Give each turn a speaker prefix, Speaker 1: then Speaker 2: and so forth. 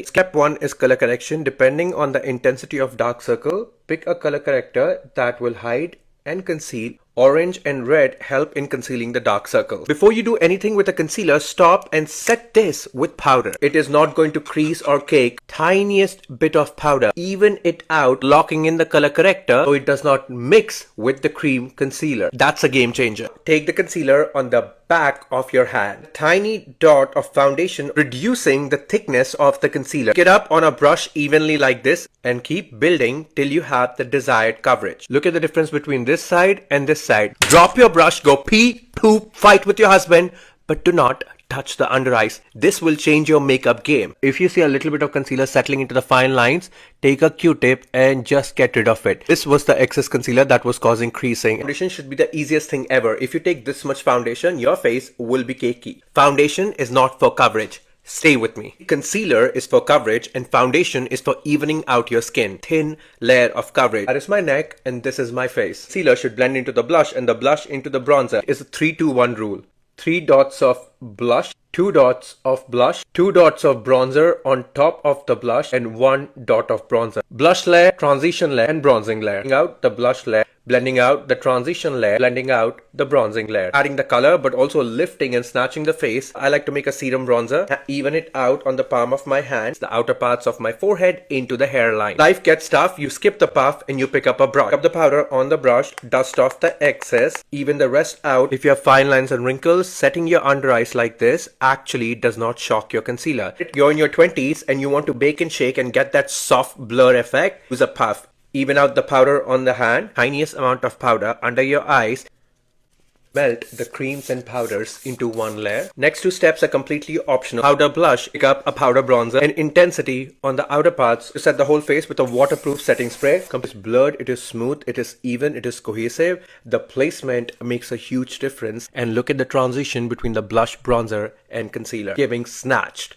Speaker 1: Step 1 is color correction. Depending on the intensity of dark circle, pick a color corrector that will hide and conceal. Orange and red help in concealing the dark circles. Before you do anything with a concealer, stop and set this with powder. It is not going to crease or cake. Tiniest bit of powder. Even it out, locking in the color corrector so it does not mix with the cream concealer. That's a game changer. Take the concealer on the back of your hand. Tiny dot of foundation, reducing the thickness of the concealer. Get up on a brush evenly like this and keep building till you have the desired coverage. Look at the difference between this side and this side. Drop your brush, go pee, poop, fight with your husband, but do not touch the under eyes. This will change your makeup game. If you see a little bit of concealer settling into the fine lines, take a Q-tip and just get rid of it. This was the excess concealer that was causing creasing. Foundation should be the easiest thing ever. If you take this much foundation, your face will be cakey. Foundation is not for coverage. Stay with me. Concealer is for coverage and foundation is for evening out your skin. Thin layer of coverage. That is my neck and this is my face. Concealer should blend into the blush and the blush into the bronzer. It's a 3-2-1 rule. 3 dots of blush, 2 dots of blush, 2 dots of bronzer on top of the blush and 1 dot of bronzer. Blush layer, transition layer and bronzing layer. Blending out the blush layer, blending out the transition layer, blending out the bronzing layer. Adding the color but also lifting and snatching the face. I like to make a serum bronzer, even it out on the palm of my hands, the outer parts of my forehead into the hairline. Life gets tough, you skip the puff and you pick up a brush. Pick up the powder on the brush, dust off the excess, even the rest out. If you have fine lines and wrinkles, setting your under eyes like this actually does not shock your concealer. You're in your 20s and you want to bake and shake and get that soft blur effect, use a puff. Even out the powder on the hand, tiniest amount of powder under your eyes. Melt the creams and powders into one layer. Next 2 steps are completely optional. Powder blush, pick up a powder bronzer and intensity on the outer parts to set the whole face with a waterproof setting spray. It's blurred, it is smooth, it is even, it is cohesive. The placement makes a huge difference and look at the transition between the blush, bronzer and concealer, giving snatched.